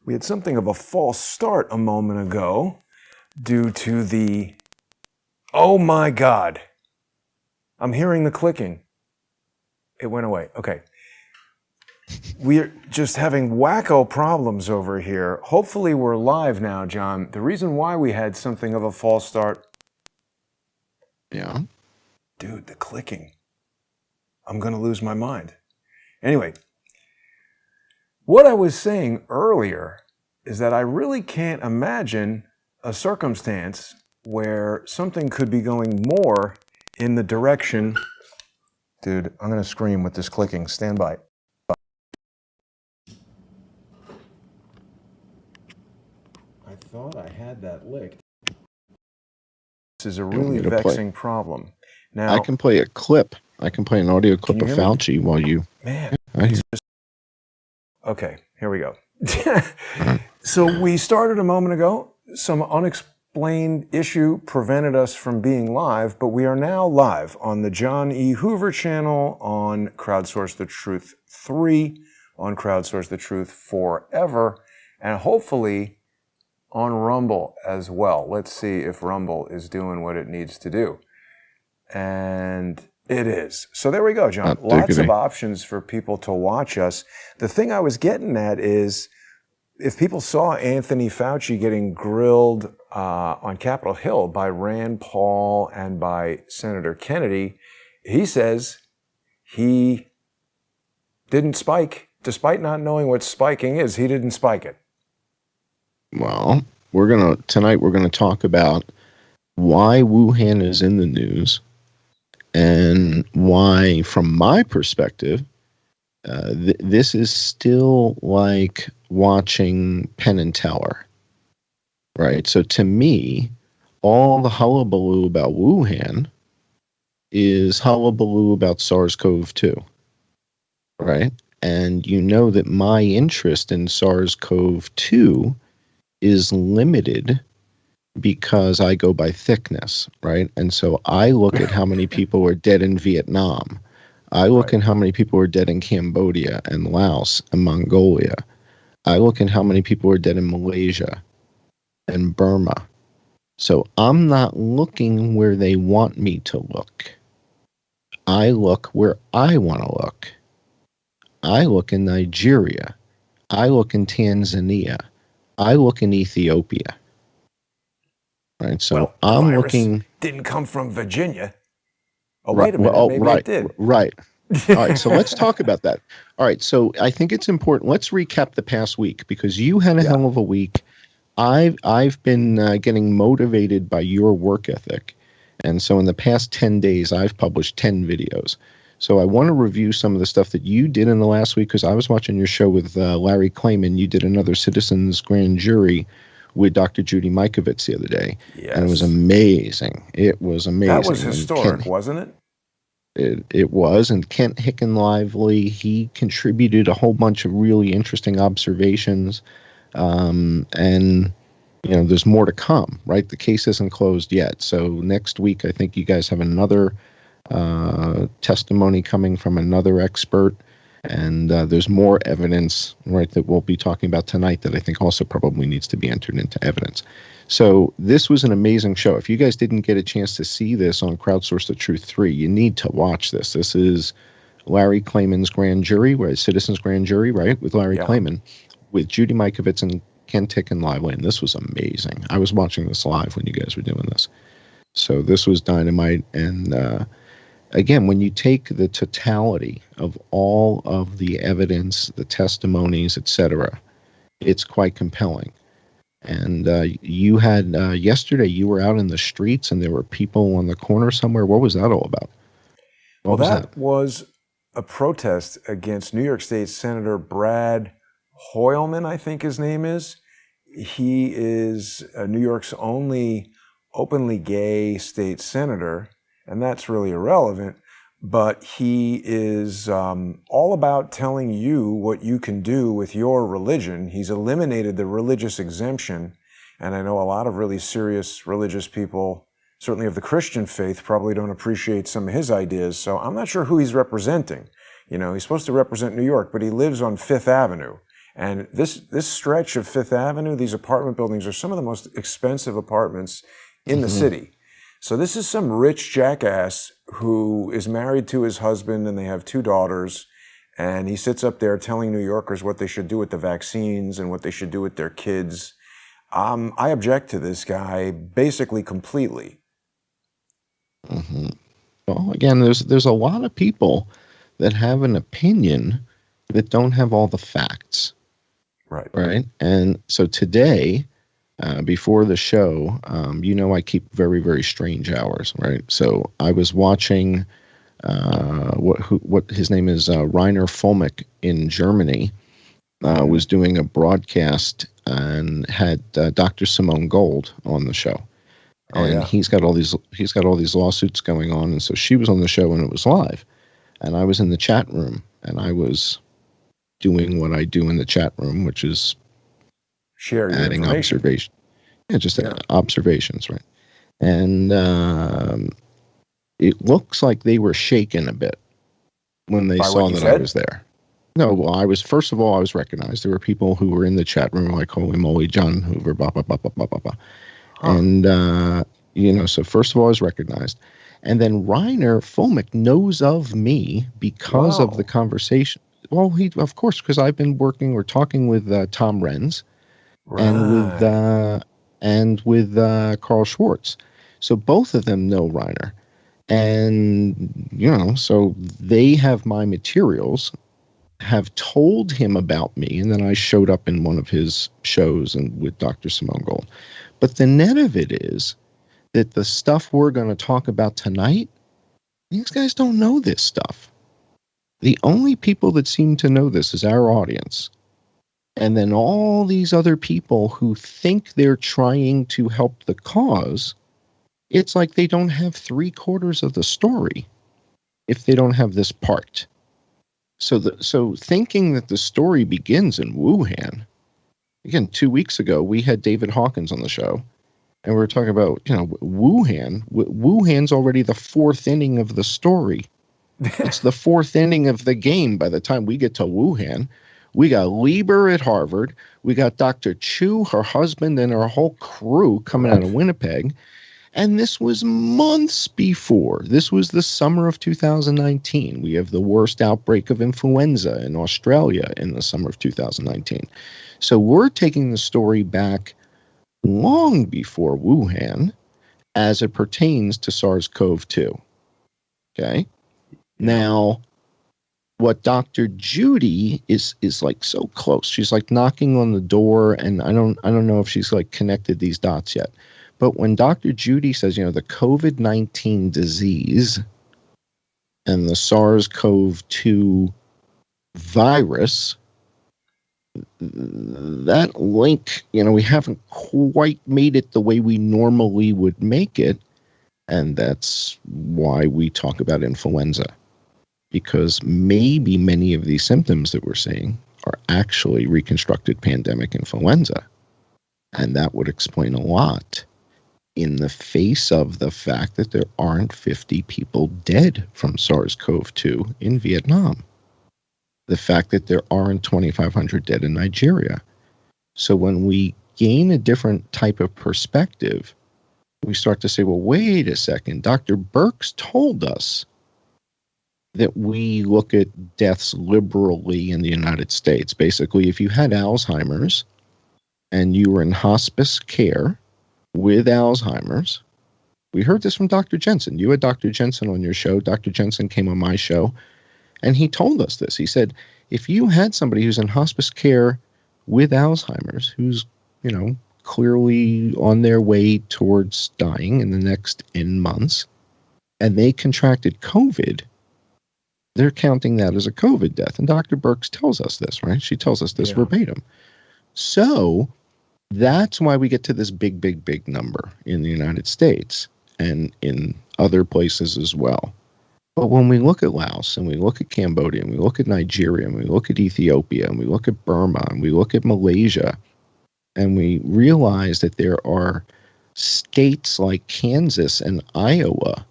We had something of a false start a moment ago due to the... Oh my God. I'm hearing the clicking. It went away. Okay. We're just having wacko problems over here. Hopefully we're live now, John. The reason why we had something of a false start... Yeah. Dude, the clicking. I'm going to lose my mind. Anyway, what I was saying earlier is that I really can't imagine a circumstance where something could be going more in the direction... Dude, I'm going to scream with this clicking. Stand by. I thought I had that licked. This is a really vexing problem. Now, I can play a clip. I can play an audio clip of Fauci while you... Man. Okay, here we go. So we started a moment ago. Some unexplained issue prevented us from being live, but we are now live on the John E. Hoover channel, on Crowdsource the Truth 3, on Crowdsource the Truth Forever, and hopefully on Rumble as well. Let's see if Rumble is doing what it needs to do. And it is. So there we go, John. Lots of options for people to watch us. The thing I was getting at is, if people saw Anthony Fauci getting grilled on Capitol Hill by Rand Paul and by Senator Kennedy, he says he didn't spike. Despite not knowing what spiking is, he didn't spike it. Well, tonight we're gonna talk about why Wuhan is in the news and why, from my perspective, this is still like watching Penn and Teller, right? So to me, all the hullabaloo about Wuhan is hullabaloo about SARS-CoV-2, right? And you know that my interest in SARS-CoV-2 is limited because I go by thickness, right? And so I look at how many people are dead in Vietnam. I look at how many people are dead in Cambodia and Laos and Mongolia. I look at how many people are dead in Malaysia and Burma. So I'm not looking where they want me to look. I look where I want to look. I look in Nigeria. I look in Tanzania. I look in Ethiopia. Right, so I'm looking... Didn't come from Virginia. Oh, wait a minute, maybe it did. Right. All right, so let's talk about that. All right, so I think it's important. Let's recap the past week, because you had a hell of a week. I've been getting motivated by your work ethic. And so in the past 10 days, I've published 10 videos. So I want to review some of the stuff that you did in the last week, because I was watching your show with Larry Klayman. You did another Citizens Grand Jury with Dr. Judy Mikovits the other day. Yes. And it was amazing. It was amazing. That was historic, wasn't it? It was. And Kent Hickenlively, he contributed a whole bunch of really interesting observations. And, you know, there's more to come, right? The case isn't closed yet. So next week, I think you guys have another testimony coming from another expert. And there's more evidence, right, that we'll be talking about tonight that I think also probably needs to be entered into evidence. So this was an amazing show. If you guys didn't get a chance to see this on Crowdsource the Truth 3, you need to watch this. This is Larry Klayman's grand jury, right, Citizens Grand Jury, right, with Larry Klayman, with Judy Mikovits and Ken Hickenlively, and this was amazing. I was watching this live when you guys were doing this. So this was dynamite, and again, when you take the totality of all of the evidence, the testimonies, etc., it's quite compelling. And you had, yesterday, you were out in the streets and there were people on the corner somewhere. What was that all about? That was a protest against New York State Senator Brad Hoylman, I think his name is. He is New York's only openly gay state senator. And that's really irrelevant, but he is all about telling you what you can do with your religion. He's eliminated the religious exemption, and I know a lot of really serious religious people, certainly of the Christian faith, probably don't appreciate some of his ideas, so I'm not sure who he's representing. You know, he's supposed to represent New York, but he lives on Fifth Avenue, And this stretch of Fifth Avenue, these apartment buildings are some of the most expensive apartments in the city. So this is some rich jackass who is married to his husband and they have 2 daughters. And he sits up there telling New Yorkers what they should do with the vaccines and what they should do with their kids. I object to this guy basically completely. Well, again, there's a lot of people that have an opinion that don't have all the facts. Right. And so today, before the show, I keep very, very strange hours, right? So I was watching what his name is, Rainer Fulmick in Germany, was doing a broadcast and had Dr. Simone Gold on the show. And he's got all these lawsuits going on, and so she was on the show and it was live. And I was in the chat room and I was doing what I do in the chat room, which is adding observation. Yeah, just observations, right? And it looks like they were shaken a bit when they saw that I was there. No, well, I was recognized. There were people who were in the chat room like, holy moly, John Hoover, blah, blah, blah, blah, blah, blah, blah. And, so first of all, I was recognized. And then Rainer Fulmick knows of me because of the conversation. Well, of course, because I've been working or talking with Tom Renz and with Carl Schwartz. So both of them know Rainer. And, so they have my materials, have told him about me, and then I showed up in one of his shows and with Dr. Simone Gold. But the net of it is that the stuff we're going to talk about tonight, these guys don't know this stuff. The only people that seem to know this is our audience. And then all these other people who think they're trying to help the cause, it's like they don't have 3/4 of the story if they don't have this part. So thinking that the story begins in Wuhan. Again, 2 weeks ago, we had David Hawkins on the show, and we were talking about, Wuhan. Wuhan's already the 4th inning of the story. It's the 4th inning of the game by the time we get to Wuhan. We got Lieber at Harvard. We got Dr. Chu, her husband, and her whole crew coming out of Winnipeg. And this was months before. This was the summer of 2019. We have the worst outbreak of influenza in Australia in the summer of 2019. So we're taking the story back long before Wuhan as it pertains to SARS-CoV-2. Okay? Now, what Dr. Judy is like so close. She's like knocking on the door, and I don't know if she's like connected these dots yet. But when Dr. Judy says, the COVID-19 disease and the SARS-CoV-2 virus, that link, we haven't quite made it the way we normally would make it. And that's why we talk about influenza. Because maybe many of these symptoms that we're seeing are actually reconstructed pandemic influenza. And that would explain a lot in the face of the fact that there aren't 50 people dead from SARS-CoV-2 in Vietnam. The fact that there aren't 2,500 dead in Nigeria. So when we gain a different type of perspective, we start to say, well, wait a second. Dr. Birx told us that we look at deaths liberally in the United States. Basically, if you had Alzheimer's and you were in hospice care with Alzheimer's, we heard this from Dr. Jensen. You had Dr. Jensen on your show. Dr. Jensen came on my show, and he told us this. He said, if you had somebody who's in hospice care with Alzheimer's, who's, clearly on their way towards dying in the next N months, and they contracted COVID, they're counting that as a COVID death. And Dr. Birx tells us this, right? She tells us this verbatim. So that's why we get to this big, big, big number in the United States and in other places as well. But when we look at Laos and we look at Cambodia and we look at Nigeria and we look at Ethiopia and we look at Burma and we look at Malaysia, and we realize that there are states like Kansas and Iowa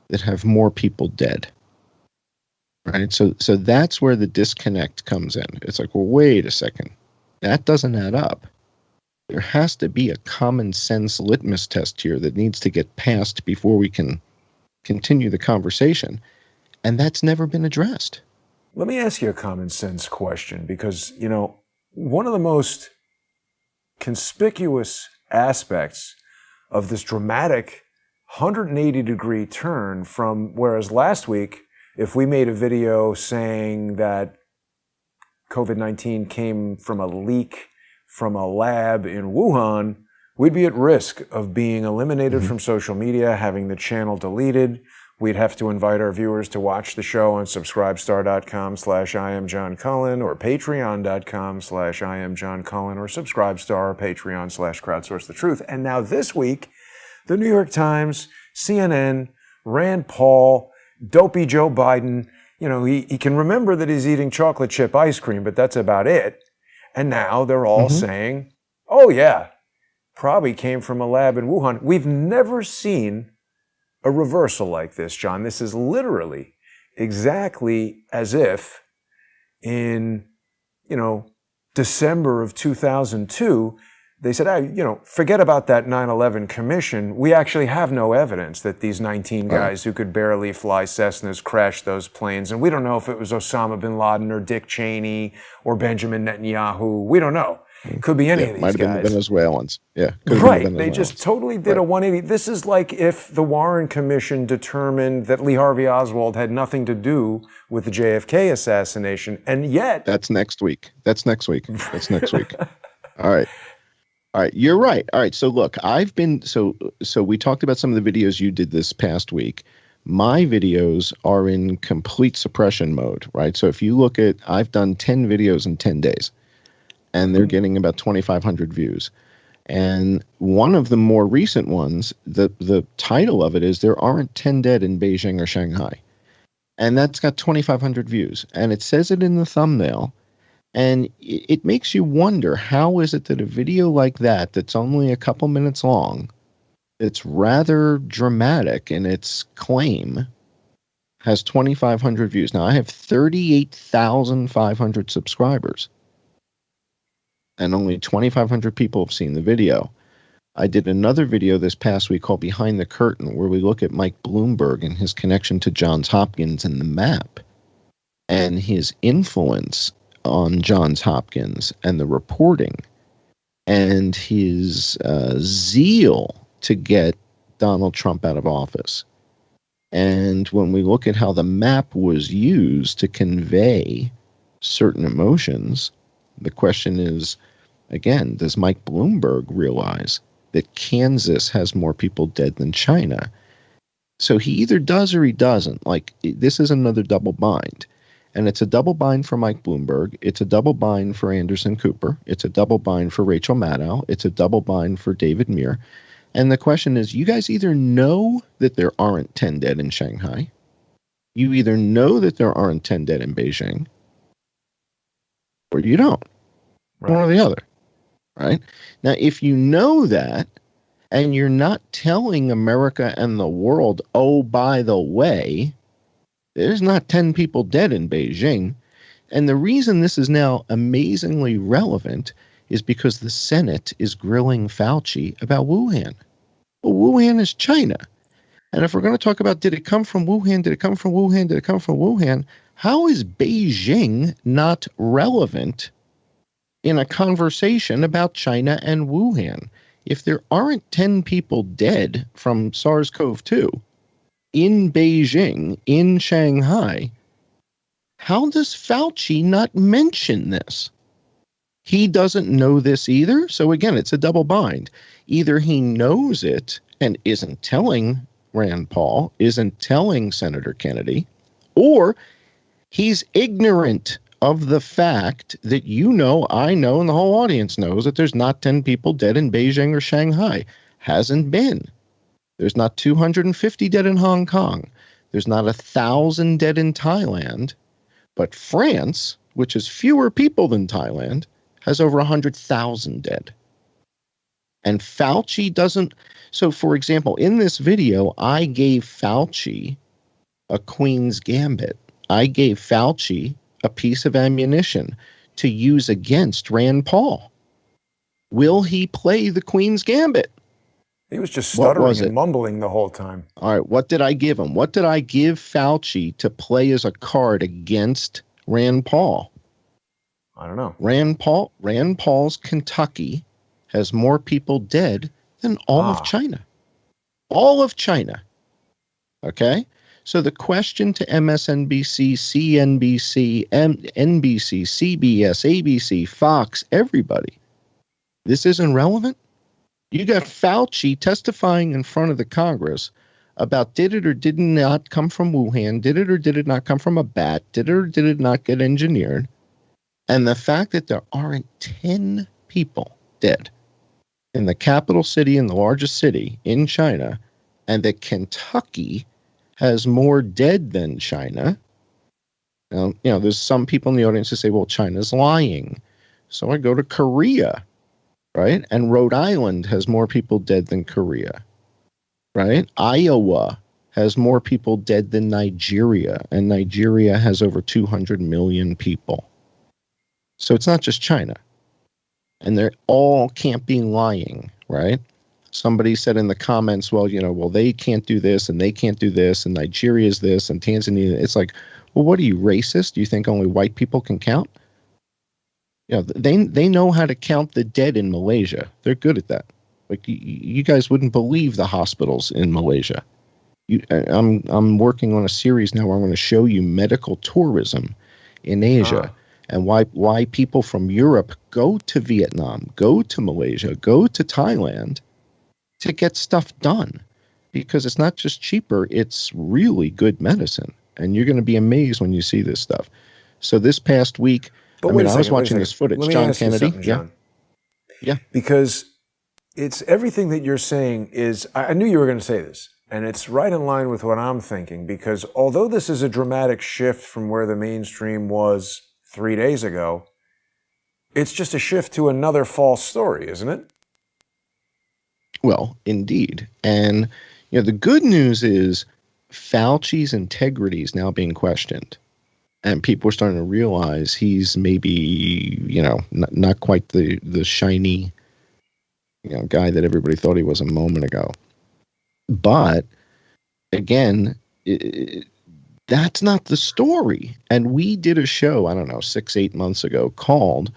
that have more people dead. Right? So that's where the disconnect comes in. It's like, well, wait a second. That doesn't add up. There has to be a common sense litmus test here that needs to get passed before we can continue the conversation. And that's never been addressed. Let me ask you a common sense question, because, one of the most conspicuous aspects of this dramatic 180-degree turn from, whereas last week, if we made a video saying that COVID-19 came from a leak from a lab in Wuhan, we'd be at risk of being eliminated from social media, having the channel deleted. We'd have to invite our viewers to watch the show on subscribestar.com/IamJohnCullen or patreon.com/IamJohnCullen or Subscribestar or Patreon/Crowdsource the Truth. And now this week, the New York Times, CNN, Rand Paul, dopey Joe Biden, he can remember that he's eating chocolate chip ice cream, but that's about it. And now they're all saying, oh yeah, probably came from a lab in Wuhan. We've never seen a reversal like this, John. This is literally exactly as if in, December of 2002, they said, forget about that 9/11 commission. We actually have no evidence that these 19 guys who could barely fly Cessnas crashed those planes. And we don't know if it was Osama bin Laden or Dick Cheney or Benjamin Netanyahu. We don't know. It could be any of these might have guys. been the Venezuelans. Yeah. Right. They just totally did a 180. This is like if the Warren Commission determined that Lee Harvey Oswald had nothing to do with the JFK assassination. And yet... That's next week. All right. You're right. All right. So look, so we talked about some of the videos you did this past week. My videos are in complete suppression mode, right? So if you look at, I've done 10 videos in 10 days. And they're getting about 2,500 views. And one of the more recent ones, the title of it is "There Aren't 10 Dead in Beijing or Shanghai." And that's got 2,500 views. And it says it in the thumbnail. And it makes you wonder, how is it that a video like that, that's only a couple minutes long, it's rather dramatic in its claim, has 2,500 views. Now, I have 38,500 subscribers. And only 2,500 people have seen the video. I did another video this past week called Behind the Curtain, where we look at Mike Bloomberg and his connection to Johns Hopkins and the map, and his influence on Johns Hopkins and the reporting, and his zeal to get Donald Trump out of office. And when we look at how the map was used to convey certain emotions, the question is, again, does Mike Bloomberg realize that Kansas has more people dead than China? So he either does or he doesn't. Like, this is another double bind. And it's a double bind for Mike Bloomberg. It's a double bind for Anderson Cooper. It's a double bind for Rachel Maddow. It's a double bind for David Muir. And the question is, you guys either know that there aren't 10 dead in Shanghai. You either know that there aren't 10 dead in Beijing, or you don't. Right. One or the other. Right? Now, if you know that, and you're not telling America and the world, oh, by the way, there's not 10 people dead in Beijing. And the reason this is now amazingly relevant is because the Senate is grilling Fauci about Wuhan. Well, Wuhan is China. And if we're going to talk about, did it come from Wuhan? Did it come from Wuhan? Did it come from Wuhan? How is Beijing not relevant in a conversation about China and Wuhan? If there aren't 10 people dead from SARS-CoV-2 in Beijing, in Shanghai, how does Fauci not mention this? He doesn't know this either. So again, it's a double bind. Either he knows it and isn't telling Rand Paul, isn't telling Senator Kennedy, or he's ignorant of the fact that I know, and the whole audience knows that there's not 10 people dead in Beijing or Shanghai. Hasn't been. There's not 250 dead in Hong Kong. There's not 1,000 dead in Thailand. But France, which is fewer people than Thailand, has over 100,000 dead. And Fauci doesn't. So, for example, in this video, I gave Fauci a Queen's Gambit. I gave Fauci a piece of ammunition to use against Rand Paul? Will he play the Queen's Gambit? He was just What stuttering was and it? mumbling the whole time. All right, what did I give him? What did I give Fauci to play as a card against Rand Paul? I don't know. Rand Paul's Kentucky has more people dead than all of China. All of China. Okay? So the question to MSNBC, CNBC, NBC, CBS, ABC, Fox, everybody, this isn't relevant? You got Fauci testifying in front of the Congress about did it or did it not come from Wuhan, did it or did it not come from a bat, did it or did it not get engineered, and the fact that there aren't 10 people dead in the capital city, in the largest city in China, and that Kentucky has more dead than China. Now, there's some people in the audience who say, well, China's lying. So I go to Korea, right? And Rhode Island has more people dead than Korea, right? Iowa has more people dead than Nigeria, and Nigeria has over 200 million people. So it's not just China. And they're all can't be lying, right? Somebody said in the comments, well, they can't do this and they can't do this and Nigeria's this and Tanzania. It's like, well, what are you, racist? Do you think only white people can count? They know how to count the dead in Malaysia. They're good at that. Like you guys wouldn't believe the hospitals in Malaysia. I'm working on a series now where I'm going to show you medical tourism in Asia. And why people from Europe go to Vietnam, go to Malaysia, go to Thailand to get stuff done. Because it's not just cheaper, it's really good medicine. And you're going to be amazed when you see this stuff. So this past week, I was watching this footage. John Kennedy. John. Yeah. Because it's everything that you're saying is, I knew you were going to say this. And it's right in line with what I'm thinking. Because although this is a dramatic shift from where the mainstream was 3 days ago, it's just a shift to another false story, isn't it? Well, indeed. And, the good news is Fauci's integrity is now being questioned. And people are starting to realize he's maybe, not quite the shiny, guy that everybody thought he was a moment ago. But, again, that's not the story. And we did a show, 6-8 months ago called,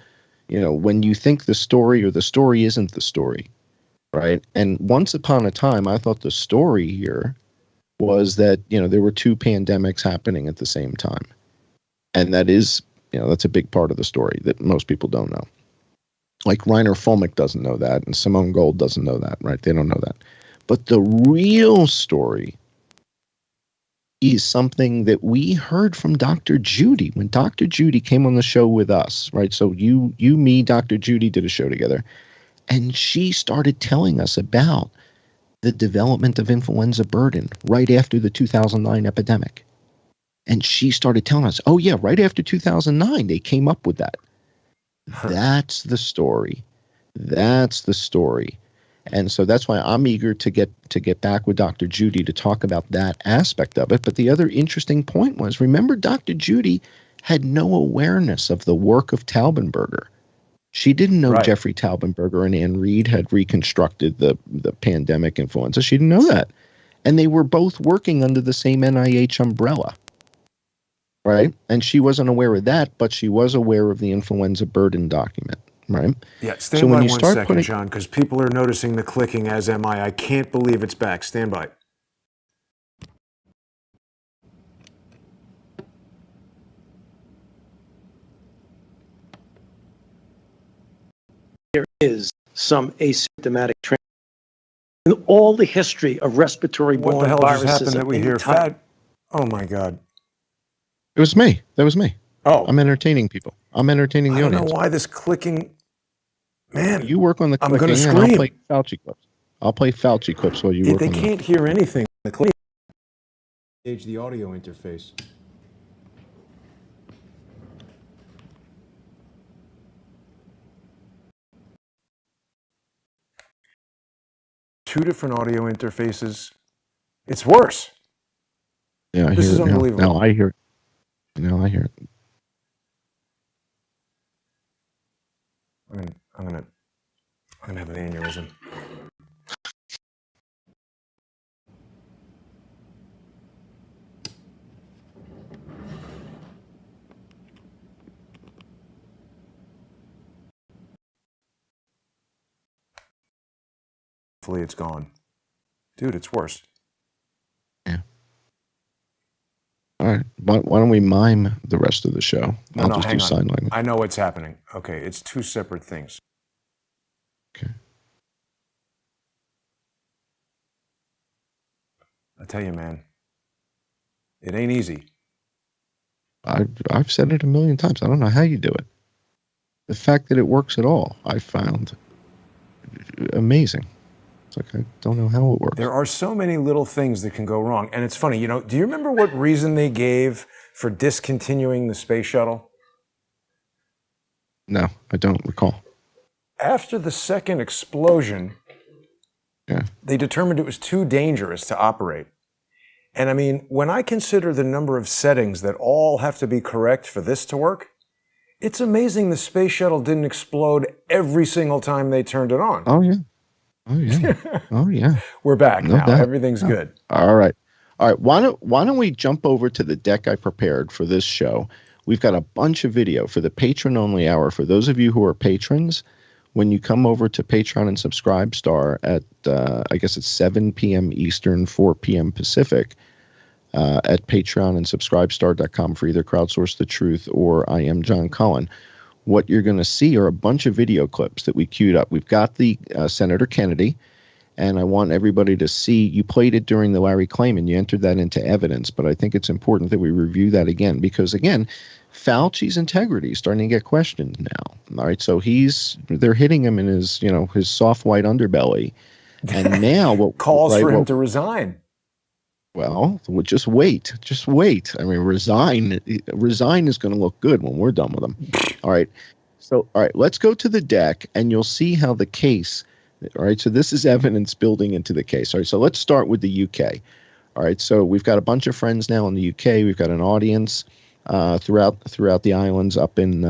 when you think the story or the story isn't the story, right? And once upon a time, I thought the story here was that, there were two pandemics happening at the same time. And that is, that's a big part of the story that most people don't know. Like Reiner Fulmick doesn't know that, and Simone Gold doesn't know that, right? They don't know that. But the real story is something that we heard from Dr. Judy when Dr. Judy came on the show with us, right? So you, me, Dr. Judy did a show together, and she started telling us about the development of influenza burden right after the 2009 epidemic. And she started telling us, oh yeah, right after 2009, they came up with that. That's the story. That's the story. And so that's why I'm eager to get back with Dr. Judy to talk about that aspect of it. But the other interesting point was, remember, Dr. Judy had no awareness of the work of Taubenberger. She didn't know Jeffrey Taubenberger and Ann Reed had reconstructed the pandemic influenza. She didn't know that. And they were both working under the same NIH umbrella. Right? And she wasn't aware of that, but she was aware of the influenza burden document. Right? Yeah, stand by 1 second, John, because people are noticing the clicking, as am I. I can't believe it's back. Stand by. There is some asymptomatic transmission. In all the history of respiratory-borne viruses. What the hell just happened that we hear? Oh, my God. It was me. That was me. Oh. I'm entertaining people. I'm entertaining the audience. I don't know why this clicking... Man, you work on the clicking, I'm going to scream. And I'll play Fauci clips. I'll play Fauci clips while you work on They can't hear anything. The clicking. Engage the audio interface. Two different audio interfaces. It's worse. Yeah, this is unbelievable. Now I hear it. Now I hear it. I'm gonna have an aneurysm. Hopefully it's gone. Dude, it's worse. Yeah. All right. Why don't we mime the rest of the show? No, just hang do on. sign language. I know what's happening. Okay, it's two separate things. Okay. I tell you, man, it ain't easy. I've said it a million times. I don't know how you do it. The fact that it works at all, I found amazing. It's like, I don't know how it works. There are so many little things that can go wrong. And it's funny, do you remember what reason they gave for discontinuing the space shuttle? No, I don't recall. After the second explosion, they determined it was too dangerous to operate. And I mean, when I consider the number of settings that all have to be correct for this to work, it's amazing the space shuttle didn't explode every single time they turned it on. Oh, yeah. Oh, yeah. Oh, yeah. We're back No now. doubt. Everything's good. All right. All right. Why don't we jump over to the deck I prepared for this show? We've got a bunch of video for the patron-only hour. For those of you who are patrons, when you come over to Patreon and Subscribe Star at, I guess it's 7 p.m. Eastern, 4 p.m. Pacific, at Patreon and SubscribeStar.com for either Crowdsource the Truth or I Am John Cullen, what you're going to see are a bunch of video clips that we queued up. We've got the Senator Kennedy, and I want everybody to see. You played it during the Larry Klayman. You entered that into evidence, but I think it's important that we review that again because, again, Fauci's integrity is starting to get questioned now. All right, so they're hitting him in his soft white underbelly, and now what calls for him to resign. Well, just wait. Just wait. I mean, resign is going to look good when we're done with them. All right. So, all right, let's go to the deck, and you'll see how the case. All right. So this is evidence building into the case. All right. So let's start with the UK. All right. So we've got a bunch of friends now in the UK. We've got an audience throughout the islands, up in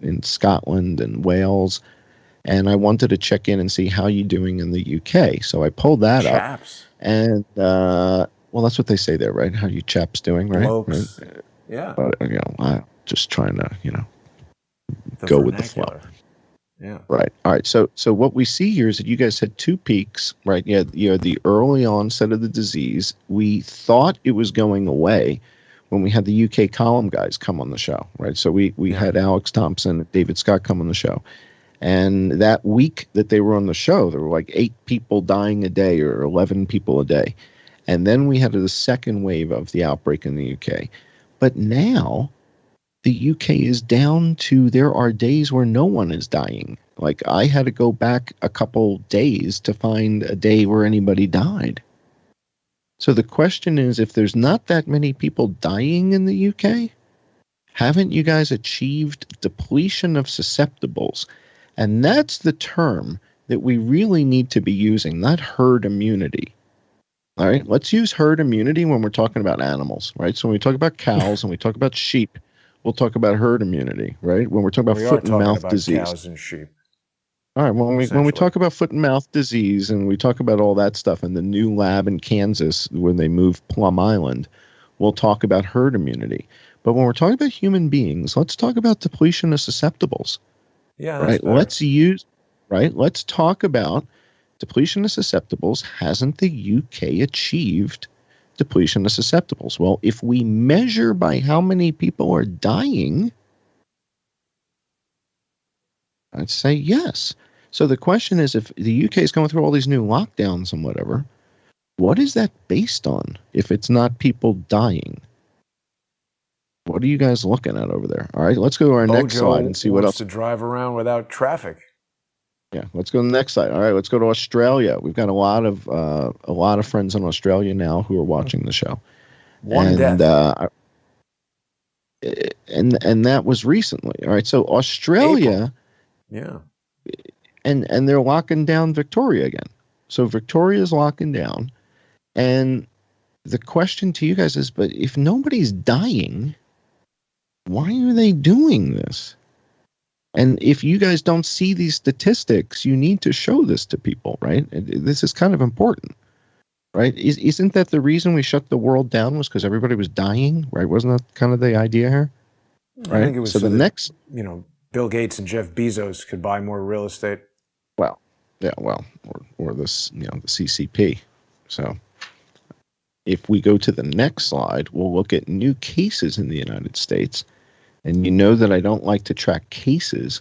in Scotland and Wales. And I wanted to check in and see how you're doing in the UK. So I pulled that Chaps. up. And, well, that's what they say there, right? How you chaps doing, right? Blokes. Right? Yeah. But, I'm just trying to, go with the flow. Yeah. Right. All right. So what we see here is that you guys had two peaks, right? You had the early onset of the disease. We thought it was going away when we had the UK column guys come on the show, right? So we had Alex Thompson, David Scott come on the show. And that week that they were on the show, there were like 8 people dying a day or 11 people a day. And then we had the second wave of the outbreak in the UK. But now the UK is down to there are days where no one is dying. Like I had to go back a couple days to find a day where anybody died. So the question is, if there's not that many people dying in the UK, haven't you guys achieved depletion of susceptibles? And that's the term that we really need to be using, not herd immunity. All right, let's use herd immunity when we're talking about animals, right? So when we talk about cows and we talk about sheep, we'll talk about herd immunity, right? When we're talking about foot and mouth disease. Cows and sheep. All right, when we talk about foot and mouth disease and we talk about all that stuff in the new lab in Kansas when they moved Plum Island, we'll talk about herd immunity. But when we're talking about human beings, let's talk about depletion of susceptibles. Yeah, right. Let's talk about depletion of susceptibles. Hasn't the UK achieved depletion of susceptibles? Well, if we measure by how many people are dying, I'd say yes. So the question is, if the UK is going through all these new lockdowns and whatever, what is that based on if it's not people dying? What are you guys looking at over there? All right, let's go to our next slide and see what else. To drive around without traffic. Yeah, let's go to the next slide. All right, let's go to Australia. We've got a lot of friends in Australia now who are watching the show. One death. And that was recently. All right, so Australia. April. Yeah. And they're locking down Victoria again. So Victoria's locking down, and the question to you guys is, but if nobody's dying, why are they doing this? And if you guys don't see these statistics, you need to show this to people, right? This is kind of important, right? Isn't that the reason we shut the world down was because everybody was dying, right? Wasn't that kind of the idea here? I Right. think it was so so the that, next, Bill Gates and Jeff Bezos could buy more real estate. well, yeah, well, or this, the CCP. So if we go to the next slide, we'll look at new cases in the United States. And you know that I don't like to track cases,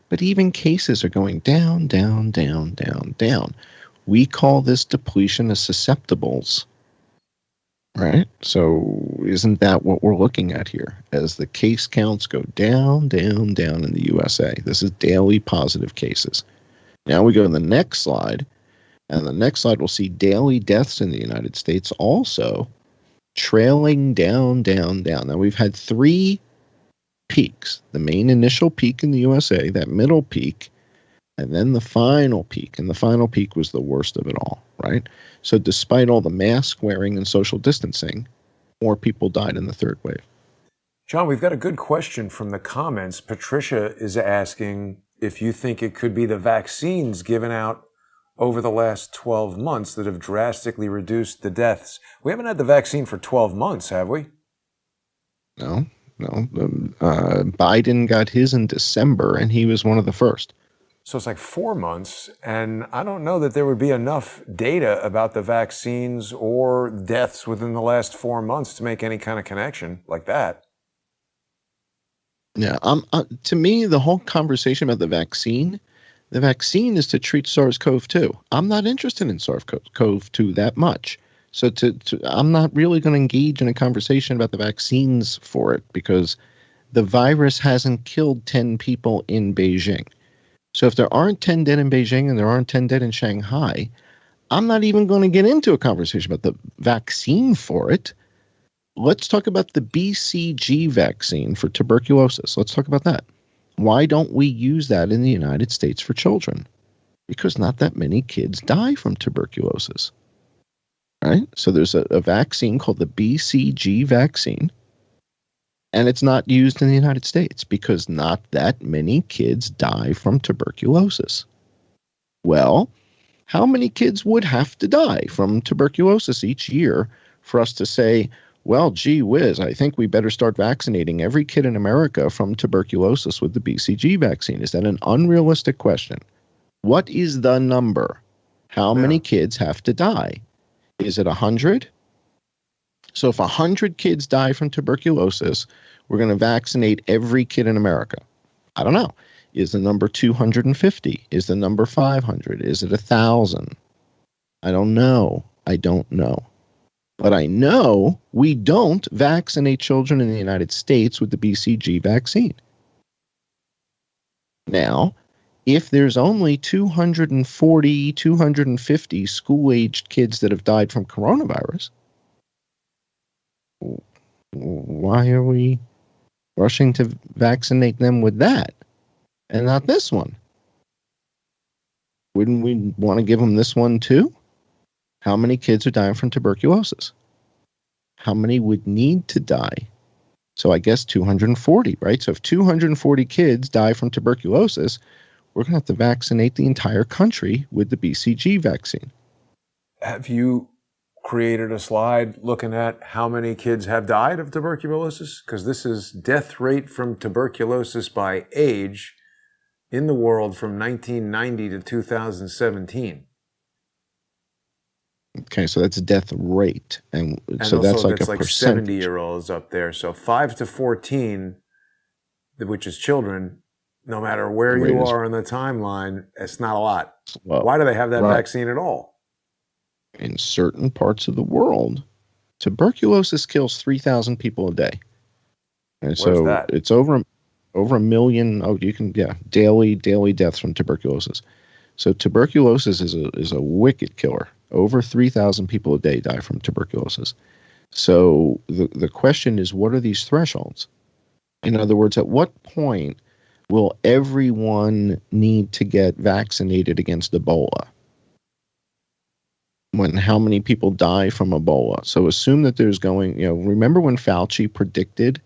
but even cases are going down, down, down, down, down. We call this depletion of susceptibles, right? So isn't that what we're looking at here? As the case counts go down, down, down in the USA. This is daily positive cases. Now we go to the next slide, and the next slide we'll see daily deaths in the United States also trailing down, down, down. Now we've had 3 peaks, the main initial peak in the USA, that middle peak, and then the final peak. And the final peak was the worst of it all, right? So despite all the mask wearing and social distancing, more people died in the 3rd wave. John, we've got a good question from the comments. Patricia is asking if you think it could be the vaccines given out over the last 12 months that have drastically reduced the deaths. We haven't had the vaccine for 12 months, have we? No. Biden got his in December, and he was one of the first. So it's like 4 months, and I don't know that there would be enough data about the vaccines or deaths within the last 4 months to make any kind of connection like that. Yeah, to me, the whole conversation about the vaccine is to treat SARS-CoV-2. I'm not interested in SARS-CoV-2 that much. So I'm not really going to engage in a conversation about the vaccines for it because the virus hasn't killed 10 people in Beijing. So if there aren't 10 dead in Beijing and there aren't 10 dead in Shanghai, I'm not even going to get into a conversation about the vaccine for it. Let's talk about the BCG vaccine for tuberculosis. Let's talk about that. Why don't we use that in the United States for children? Because not that many kids die from tuberculosis. Right? So there's a vaccine called the BCG vaccine, and it's not used in the United States because not that many kids die from tuberculosis. Well, how many kids would have to die from tuberculosis each year for us to say, well, gee whiz, I think we better start vaccinating every kid in America from tuberculosis with the BCG vaccine? Is that an unrealistic question? What is the number? How many kids have to die? Is it 100? So if 100 kids die from tuberculosis, we're going to vaccinate every kid in America. I don't know. Is the number 250? Is the number 500? Is it 1,000? I don't know. But I know we don't vaccinate children in the United States with the BCG vaccine. Now, if there's only 240, 250 school-aged kids that have died from coronavirus, why are we rushing to vaccinate them with that and not this one? Wouldn't we want to give them this one too? How many kids are dying from tuberculosis? How many would need to die? So I guess 240, right? So if 240 kids die from tuberculosis, we're going to have to vaccinate the entire country with the BCG vaccine. Have you created a slide looking at how many kids have died of tuberculosis? Because this is death rate from tuberculosis by age in the world from 1990 to 2017. Okay, so that's death rate. And so also that's like that's a like percentage. 70-year-olds up there. So 5 to 14, which is children, no matter where you are on the timeline, it's not a lot. Well, why do they have that right. vaccine at all? In certain parts of the world, tuberculosis kills 3,000 people a day. And Where's so that? it's over a million. Oh, daily deaths from tuberculosis. So tuberculosis is a wicked killer. Over 3,000 people a day die from tuberculosis. So the question is, what are these thresholds? In other words, at what point will everyone need to get vaccinated against Ebola? How many people die from Ebola? So assume that there's remember when Fauci predicted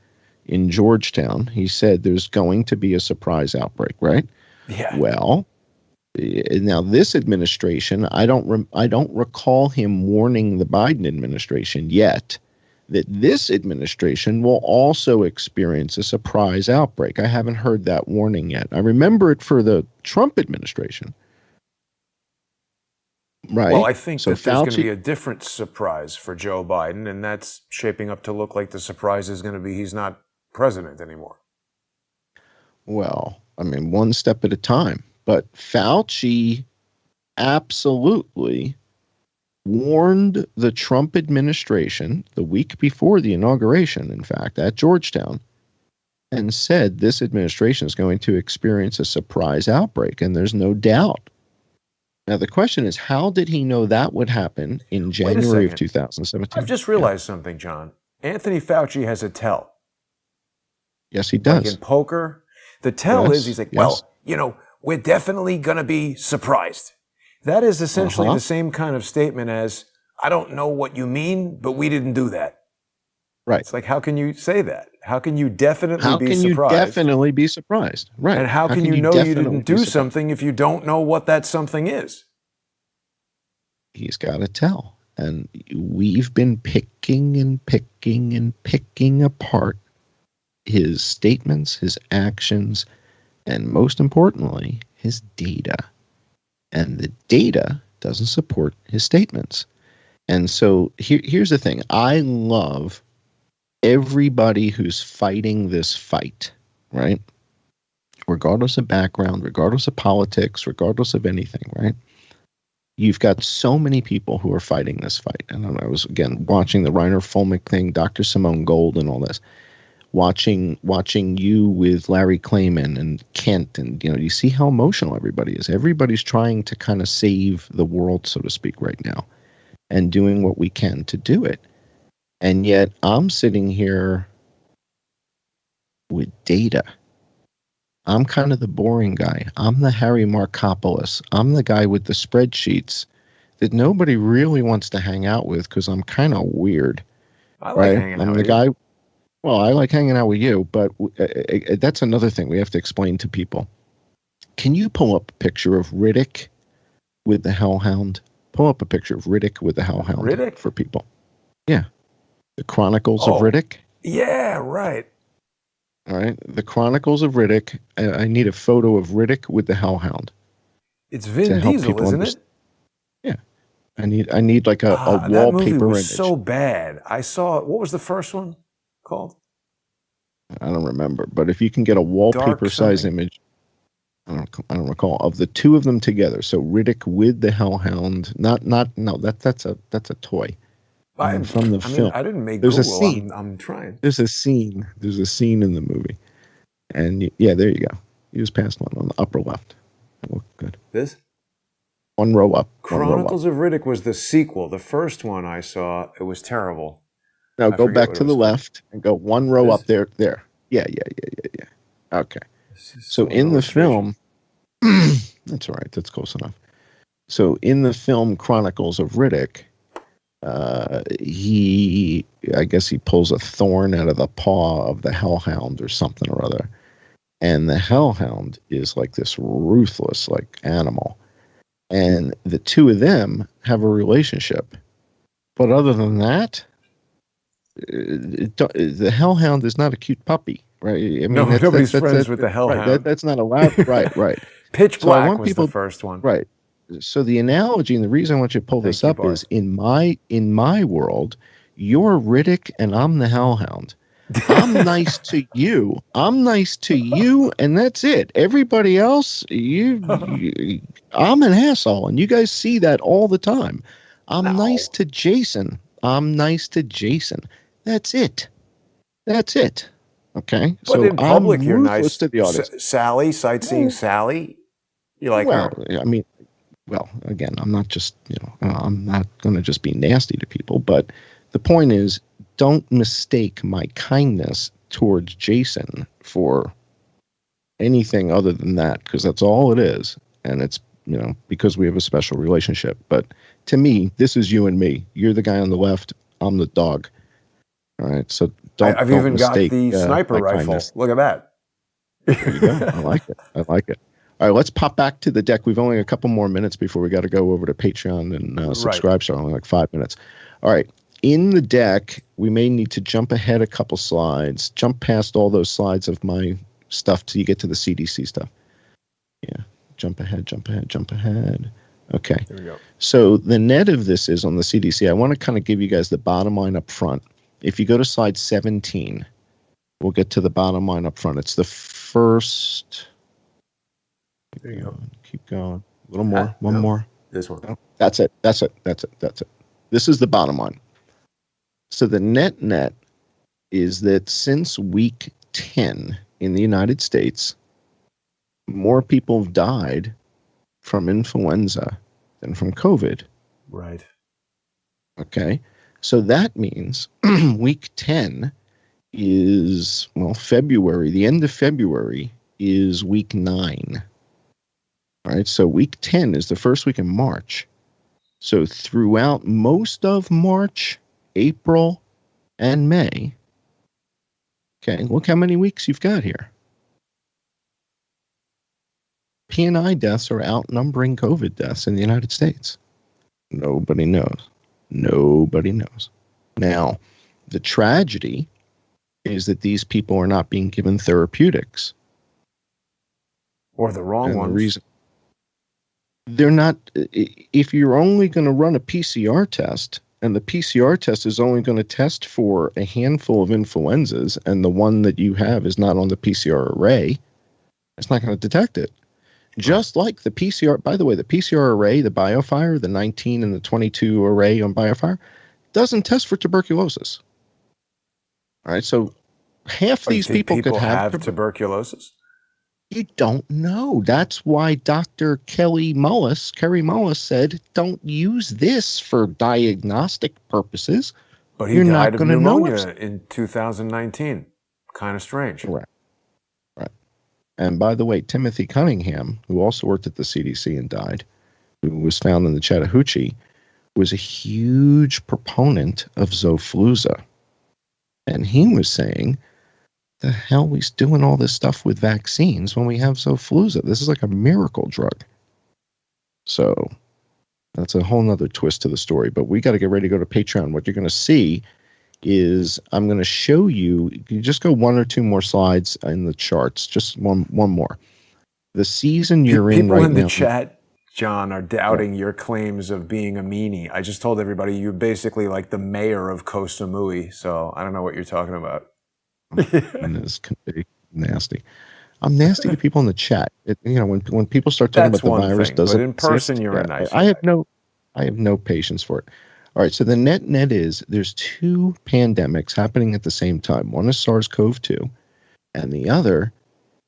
in Georgetown. He said there's going to be a surprise outbreak, right? Yeah. Well, now this administration, I don't recall him warning the Biden administration yet that this administration will also experience a surprise outbreak. I haven't heard that warning yet. I remember it for the Trump administration. Right. Well, I think So that there's going to Fauci- be a different surprise for Joe Biden, and that's shaping up to look like the surprise is going to be he's not president anymore. Well, I mean, one step at a time. But Fauci absolutely warned the Trump administration the week before the inauguration, in fact, at Georgetown, and said this administration is going to experience a surprise outbreak, and there's no doubt. Now, the question is, how did he know that would happen in January of 2017? I've just realized something, John. Anthony Fauci has a tell. Yes, he does. Like in poker, the tell Yes, is he's like, yes. well, we're definitely going to be surprised. That is essentially Uh-huh. the same kind of statement as, I don't know what you mean, but we didn't do that. Right. It's like, how can you say that? How can you definitely How be can you surprised? definitely be surprised? Right. And how can you know you definitely didn't be do surprised? something if you don't know what that something is? He's got to tell. And we've been picking and picking and picking apart his statements, his actions, and most importantly, his data. And the data doesn't support his statements. And so here's the thing. I love everybody who's fighting this fight, right? Regardless of background, regardless of politics, regardless of anything, right? You've got so many people who are fighting this fight. And I was, again, watching the Reiner Fulmick thing, Dr. Simone Gold and all this, watching you with Larry Klayman and Kent. And, you see how emotional everybody is. Everybody's trying to kind of save the world, so to speak, right now, and doing what we can to do it. And yet I'm sitting here with data. I'm kind of the boring guy. I'm the Harry Markopoulos. I'm the guy with the spreadsheets that nobody really wants to hang out with because I'm kind of weird. I like hanging out I'm with the you. guy. Well, I like hanging out with you, but that's another thing we have to explain to people. Can you pull up a picture of Riddick with the Hellhound? Pull up a picture of Riddick with the Hellhound Riddick? for people. Yeah. The Chronicles of Riddick. Yeah, right. All right. The Chronicles of Riddick. I need a photo of Riddick with the Hellhound. It's to Vin help Diesel, people isn't it? understand. Yeah. I need like a That movie wallpaper was image. so bad. I saw, what was the first one called? I don't remember, but if you can get a wallpaper size something. image, I don't recall, of the two of them together. So Riddick with the Hellhound, that's a toy. From the film. I didn't make There's a Google. scene. I'm trying. There's a scene in the movie, and yeah, there you go. Use past one on the upper left. That looked good. This? One row up. One row up. Chronicles of Riddick was the sequel. The first one I saw, it was terrible. Now I go forget back what to it the was called. left and go one row This? up there. There. Yeah. Okay. This is So an in the illustration. film, that's all right. That's close enough. So in the film Chronicles of Riddick, I guess he pulls a thorn out of the paw of the Hellhound or something or other. And the Hellhound is like this ruthless, like animal. And the two of them have a relationship. But other than that, the Hellhound is not a cute puppy, right? I mean, No, nobody's friends with the Hellhound. Right, that's not allowed. Right. Pitch So I Black want was people- the first one. Right. So the analogy and the reason I want you to pull this Thank up you, is in my world, you're Riddick and I'm the Hellhound. I'm nice to you. And that's it. Everybody else, I'm an asshole, and you guys see that all the time. I'm nice to Jason. That's it. Okay. But so in public, I'm you're ruthless nice to the audience. Sally, sightseeing Sally. You like well, her? I mean, again, I'm not just, I'm not going to just be nasty to people, but the point is, don't mistake my kindness towards Jason for anything other than that, because that's all it is. And it's, because we have a special relationship. But to me, this is you and me. You're the guy on the left. I'm the dog. All right, so don't I've don't even got mistake the sniper my rifle. kindness. Look at that. There you go. I like it. I like it. All right, let's pop back to the deck. We've only a couple more minutes before we got to go over to Patreon and Right. subscribe. So only like 5 minutes. All right. In the deck, we may need to jump ahead a couple slides, jump past all those slides of my stuff till you get to the CDC stuff. Yeah. Jump ahead, jump ahead, jump ahead. Okay. There we go. So the net of this is on the CDC. I want to kind of give you guys the bottom line up front. If you go to slide 17, we'll get to the bottom line up front. It's the first. There you go. Keep going. A little more. One no. more. This one. No, that's it. That's it. That's it. That's it. This is the bottom line. So the net is that since week 10 in the United States, more people have died from influenza than from COVID. Right. Okay. So that means week 10 is, well, February. The end of February is week 9. All right. So week 10 is the first week in March. So throughout most of March, April, and May, okay, look how many weeks you've got here. P&I deaths are outnumbering COVID deaths in the United States. Nobody knows. Nobody knows. Now, the tragedy is that these people are not being given therapeutics. Or the wrong And ones. the reason they're not, if you're only going to run a PCR test, and the PCR test is only going to test for a handful of influenzas, and the one that you have is not on the PCR array, it's not going to detect it. Just like the PCR, by the way, the PCR array, the BioFire, the 19 and the 22 array on BioFire, doesn't test for tuberculosis. All right, so half these people could have tuberculosis. You don't know. That's why Dr. Kerry Mullis said, don't use this for diagnostic purposes. But he You're died not of going to know. pneumonia in 2019. Kind of strange. Right. Right. And by the way, Timothy Cunningham, who also worked at the CDC and died, who was found in the Chattahoochee, was a huge proponent of Xofluza. And he was saying, the hell we doing all this stuff with vaccines when we have Xofluza? This is like a miracle drug. So that's a whole nother twist to the story. But we got to get ready to go to Patreon. What you're going to see is I'm going to show you. You just go one or two more slides in the charts. Just one more. The season you're in right now. People in the chat, John, are doubting your claims of being a meanie. I just told everybody you're basically like the mayor of Koh Samui. So I don't know what you're talking about. And this can be nasty. I'm nasty to people in the chat. When people start talking about the virus, but in person you're a nice guy. I have no patience for it. All right, so the net is there's two pandemics happening at the same time. One is SARS-CoV-2, and the other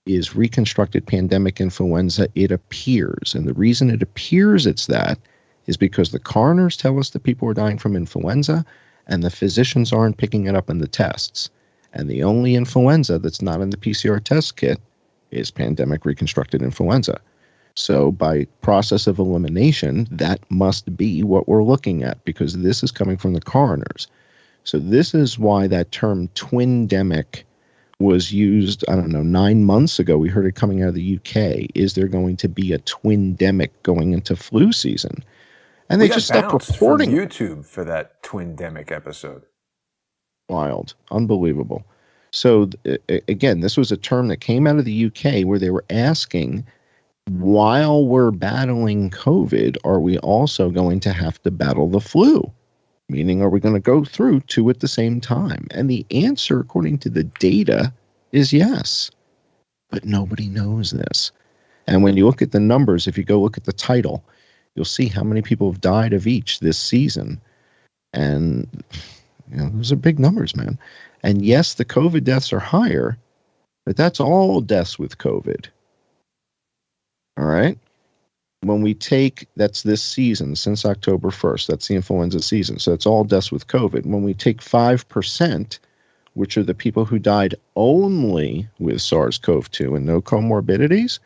is reconstructed pandemic influenza. It appears, and the reason it appears it's that is because the coroners tell us that people are dying from influenza, and the physicians aren't picking it up in the tests. And the only influenza that's not in the PCR test kit is pandemic reconstructed influenza. So by process of elimination, that must be what we're looking at because this is coming from the coroners. So this is why that term twindemic was used, 9 months ago. We heard it coming out of the UK. Is there going to be a twindemic going into flu season? And they just stopped reporting. From YouTube for that twindemic episode. Wild. Unbelievable. So, again, this was a term that came out of the UK where they were asking, while we're battling COVID, are we also going to have to battle the flu? Meaning, are we going to go through two at the same time? And the answer, according to the data, is yes. But nobody knows this. And when you look at the numbers, if you go look at the title, you'll see how many people have died of each this season. And those are big numbers, man. And yes, the COVID deaths are higher, but that's all deaths with COVID. All right? When we take, that's this season, since October 1st, that's the influenza season, so it's all deaths with COVID. When we take 5%, which are the people who died only with SARS-CoV-2 and no comorbidities,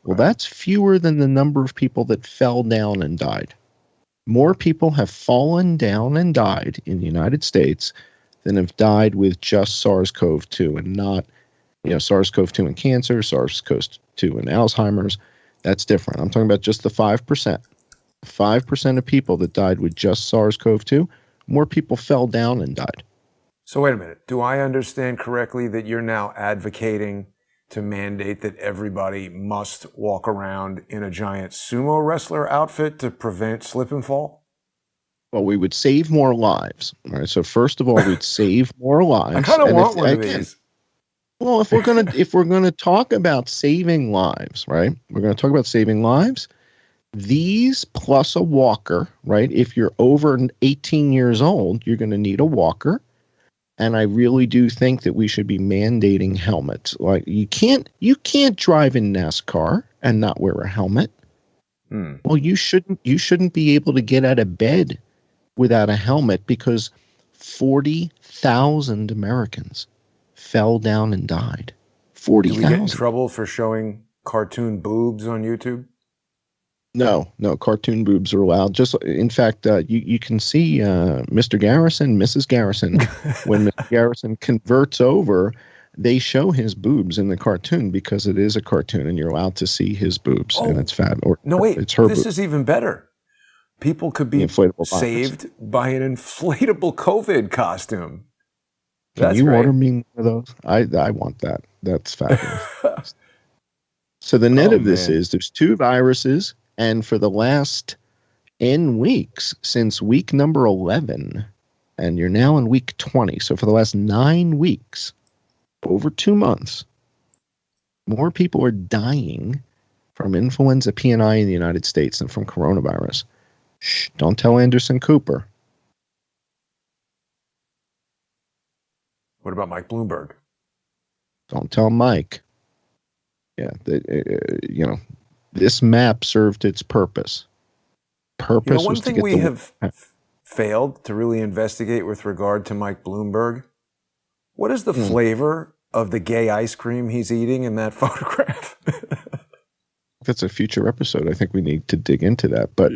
well, that's fewer than the number of people that fell down and died. More people have fallen down and died in the United States than have died with just SARS-CoV-2 and not, SARS-CoV-2 in cancer, SARS-CoV-2 in Alzheimer's. That's different. I'm talking about just the 5%. 5% of people that died with just SARS-CoV-2, more people fell down and died. So wait a minute. Do I understand correctly that you're now advocating to mandate that everybody must walk around in a giant sumo wrestler outfit to prevent slip and fall? Well, we would save more lives. All right. So first of all, we'd save more lives. I kind of want one of these. Well, if we're gonna talk about saving lives, right? We're gonna talk about saving lives. These plus a walker, right? If you're over 18 years old, you're gonna need a walker. And I really do think that we should be mandating helmets. Like you can't drive in NASCAR and not wear a helmet. Well, you shouldn't be able to get out of bed without a helmet because 40,000 Americans fell down and died. 40,000. Do we get in trouble for showing cartoon boobs on YouTube? No, cartoon boobs are allowed. Just in fact, you can see Mr. Garrison, Mrs. Garrison. When Mr. Garrison converts over, they show his boobs in the cartoon because it is a cartoon, and you're allowed to see his boobs, and it's fat. Or no, wait, it's her. This is even better. People could be saved by an inflatable COVID costume. Can you order me one of those? I want that. That's fabulous. So the net of this is there's two viruses. And for the last N weeks, since week number 11, and you're now in week 20, so for the last 9 weeks, over 2 months, more people are dying from influenza P&I in the United States than from coronavirus. Shh, don't tell Anderson Cooper. What about Mike Bloomberg? Don't tell Mike. Yeah, this map served its purpose. One thing we have failed to really investigate with regard to Mike Bloomberg, what is the flavor of the gay ice cream he's eating in that photograph? That's a future episode. I think we need to dig into that. But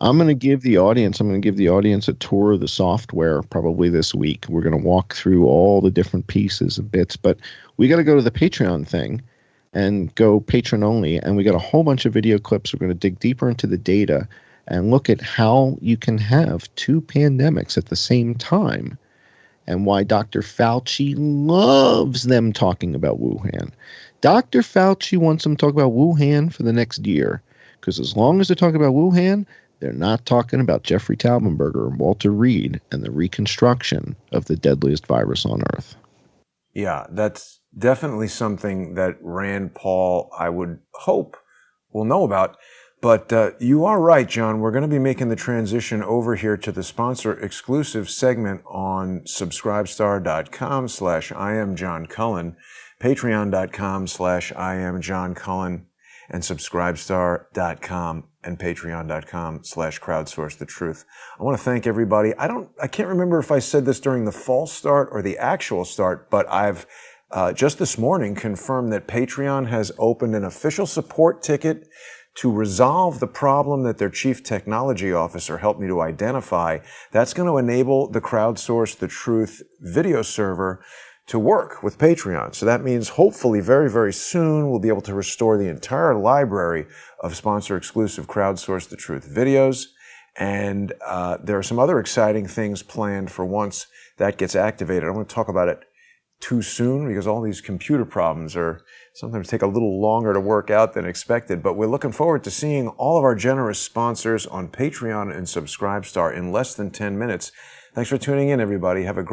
I'm going to give the audience a tour of the software probably this week. We're going to walk through all the different pieces and bits, but we got to go to the Patreon thing and go patron only. And we got a whole bunch of video clips. We're going to dig deeper into the data and look at how you can have two pandemics at the same time and why Dr. Fauci loves them talking about Wuhan. Dr. Fauci wants them to talk about Wuhan for the next year because as long as they're talking about Wuhan, they're not talking about Jeffrey Taubenberger and Walter Reed and the reconstruction of the deadliest virus on Earth. Yeah, that's definitely something that Rand Paul, I would hope, will know about. But you are right, John. We're going to be making the transition over here to the sponsor-exclusive segment on subscribestar.com/IamJohnCullen, patreon.com/IamJohnCullen, and subscribestar.com and patreon.com/crowdsourcethetruth. I want to thank everybody. I can't remember if I said this during the false start or the actual start, but I've just this morning confirmed that Patreon has opened an official support ticket to resolve the problem that their chief technology officer helped me to identify. That's going to enable the Crowdsource the Truth video server to work with Patreon. So that means hopefully very, very soon we'll be able to restore the entire library of sponsor-exclusive Crowdsource the Truth videos. And there are some other exciting things planned for once that gets activated. I don't want to talk about it too soon because all these computer problems sometimes take a little longer to work out than expected. But we're looking forward to seeing all of our generous sponsors on Patreon and Subscribestar in less than 10 minutes. Thanks for tuning in, everybody. Have a great